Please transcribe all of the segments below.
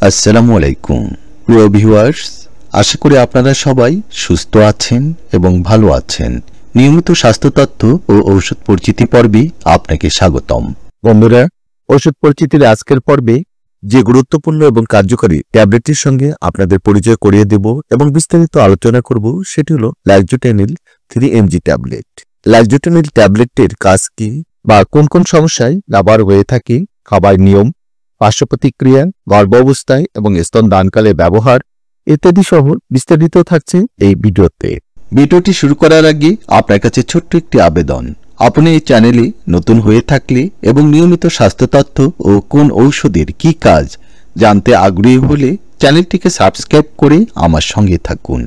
আসসালামু আলাইকুম প্রিয় ভিউয়ার্স, আশা করি আপনারা সবাই সুস্থ আছেন এবং ভালো আছেন। নিয়মিত স্বাস্থ্য তথ্য ও ঔষধ পরিচিতি পর্বে আপনাকে স্বাগতম। বন্ধুরা, ঔষধ পরিচিতির আজকের পর্বে যে গুরুত্বপূর্ণ এবং কার্যকরী ট্যাবলেটটির সঙ্গে আপনাদের পরিচয় করিয়ে দেব এবং বিস্তারিত আলোচনা করব সেটি হলো লাইজোটেনিল 3mg ট্যাবলেট। লাইজোটেনিল ট্যাবলেটটির কাজ কি বা কোন কোন সমস্যায় ব্যবহার হয়ে থাকে, খাবার নিয়ম, পার্শ্ব প্রতিক্রিয়া, গর্ভাবস্থায় এবং স্তনদানকালে ব্যবহার ইত্যাদি সহ বিস্তারিত থাকছে এই ভিডিওতে। ভিডিওটি শুরু করার আগে আপনার কাছে ছোট্ট একটি আবেদন, আপনি এই চ্যানেলে নতুন হয়ে থাকলে এবং নিয়মিত স্বাস্থ্য তথ্য ও কোন ঔষধের কি কাজ জানতে আগ্রহী হলে চ্যানেলটিকে সাবস্ক্রাইব করে আমার সঙ্গে থাকুন।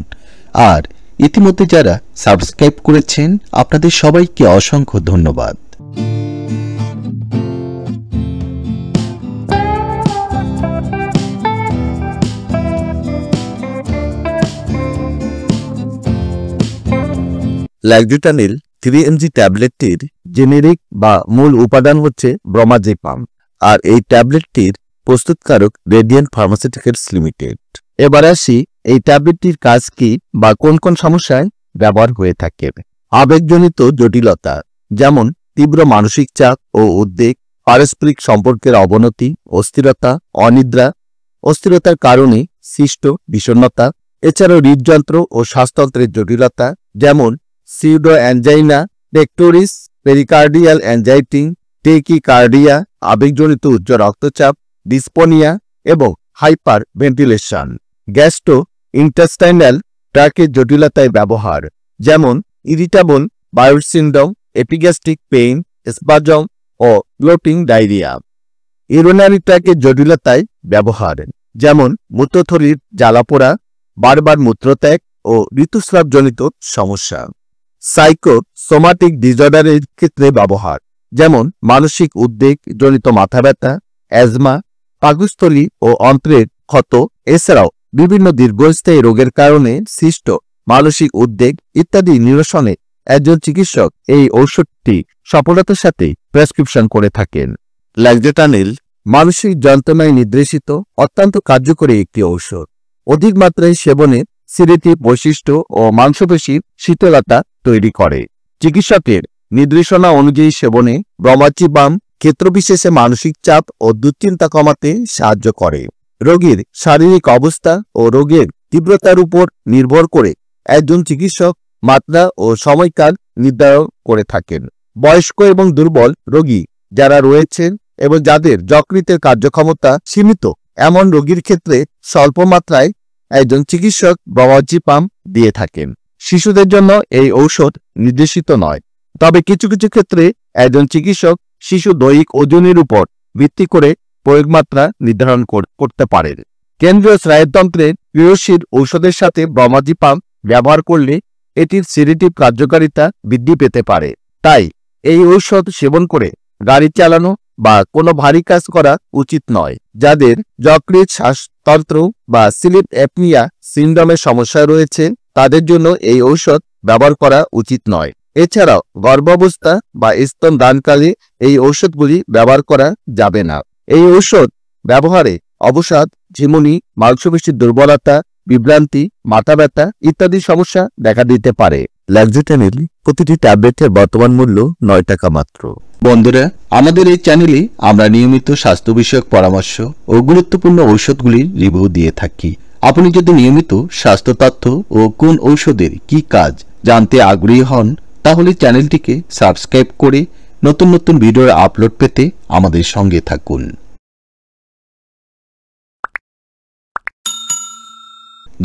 আর ইতিমধ্যে যারা সাবস্ক্রাইব করেছেন আপনাদের সবাইকে অসংখ্য ধন্যবাদ। লাইজোটেনিল 3mg ট্যাবলেটটির জেনেরিক বা মূল উপাদান হচ্ছে ব্রমাজেপাম, আর এই ট্যাবলেটটির প্রস্তুতকারক রেডিয়েন্ট ফার্মাসিউটিক্যালস লিমিটেড। এবার আসি এই ট্যাবলেটটির কাজ কি বা কোন কোন সমস্যায় ব্যবহার হয়ে থাকে। আবেগজনিত জটিলতা যেমন তীব্র মানসিক চাপ ও উদ্বেগ, পারস্পরিক সম্পর্কের অবনতি, অস্থিরতা, অনিদ্রা, অস্থিরতার কারণে সৃষ্ট বিষণ্ণতা, এছাড়াও হৃদযন্ত্র ও শ্বাসতন্ত্রের জটিলতা যেমন pseudo angina, pectoris, pericardial anxiety, tachycardia, আবেগজনিত উচ্চ রক্তচাপ, ডিসপোনিয়া এবং হাইপার ভেন্টিলেশন। গ্যাস্ট্রো ইন্টেস্টাইনাল ট্র্যাকের জটিলতায় ব্যবহার যেমন irritable bowel syndrome, epigastric pain, spasm ও ব্লোটিং ডায়রিয়া। ইউরিনারি ট্র্যাকের জটিলতায় ব্যবহার যেমন মূত্রথলির জ্বালাপোড়া, বারবার মূত্রত্যাগ ও ঋতুস্রাবজনিত সমস্যা। সাইকোসোমাটিক ডিসঅর্ডারের ক্ষেত্রে ব্যবহার যেমন মানসিক উদ্বেগ জনিত মাথা ব্যথা, অ্যাজমা, পাকস্থলী ও অন্ত্রের ক্ষত, এছাড়াও বিভিন্ন দীর্ঘস্থায়ী রোগের কারণে সৃষ্ট মানসিক উদ্বেগ ইত্যাদি নিরসনে একজন চিকিৎসক এই ঔষধটি সফলতার সাথে প্রেসক্রিপশন করে থাকেন। লাইজোটেনিল মানসিক যন্ত্রণায় নির্দেশিত অত্যন্ত কার্যকরী একটি ঔষধ। অধিক মাত্রায় সেবনে সিরেটিভ বৈশিষ্ট্য ও মাংসপেশির শীতলতা তৈরি করে। চিকিৎসকের নির্দেশনা অনুযায়ী সেবনে ব্রমাজেপাম ক্ষেত্রবিশেষে মানসিক চাপ ও দুশ্চিন্তা কমাতে সাহায্য করে। রোগীর শারীরিক অবস্থা ও রোগের তীব্রতার উপর নির্ভর করে একজন চিকিৎসক মাত্রা ও সময়কাল নির্ধারণ করে থাকেন। বয়স্ক এবং দুর্বল রোগী যারা রয়েছেন এবং যাদের যকৃতের কার্যক্ষমতা সীমিত এমন রোগীর ক্ষেত্রে স্বল্প মাত্রায় একজন চিকিৎসক ব্রমাজেপাম দিয়ে থাকেন। শিশুদের জন্য এই ঔষধ নির্দেশিত নয়, তবে কিছু কিছু ক্ষেত্রে একজন চিকিৎসক শিশু দৈহিক ওজনের উপর ভিত্তি করে প্রয়োগ মাত্রা নির্ধারণ করতে পারেন। কেন্দ্রীয় স্নায়ুতন্ত্রের ক্রিয়াশীল ঔষধের সাথে ব্রমাজেপাম ব্যবহার করলে এটির সিডেটিভ কার্যকারিতা বৃদ্ধি পেতে পারে। তাই এই ঔষধ সেবন করে গাড়ি চালানো বা কোনো ভারী কাজ করা উচিত নয়। যাদের যকৃৎ, শ্বাসতন্ত্র বা স্লিপ অ্যাপনিয়া সিনড্রোমের সমস্যা রয়েছে তাদের জন্য এই ঔষধ ব্যবহার করা উচিত নয়। এছাড়াও গর্ভাবস্থা বা স্তনদানকালে এই ঔষধগুলি ব্যবহার করা যাবে না। এই ঔষধ ব্যবহারে অবসাদ, ঝিমুনি, মাংসপেশির দুর্বলতা, বিভ্রান্তি, মাথা ব্যথা ইত্যাদি সমস্যা দেখা দিতে পারে। লাইজোটেনিল প্রতিটি ট্যাবলেটের বর্তমান মূল্য 9 টাকা মাত্র। বন্ধুরা, আমাদের এই চ্যানেলে আমরা নিয়মিত স্বাস্থ্য বিষয়ক পরামর্শ ও গুরুত্বপূর্ণ ঔষধগুলির রিভিউ দিয়ে থাকি। আপনি যদি নিয়মিত স্বাস্থ্য তথ্য ও কোন ঔষধের কি কাজ জানতে আগ্রহী হন তাহলে চ্যানেলটিকে সাবস্ক্রাইব করে নতুন নতুন ভিডিওর আপলোড পেতে আমাদের সঙ্গে থাকুন।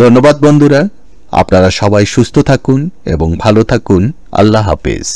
ধন্যবাদ বন্ধুরা, আপনারা সবাই সুস্থ থাকুন এবং ভালো থাকুন। আল্লাহ হাফেজ।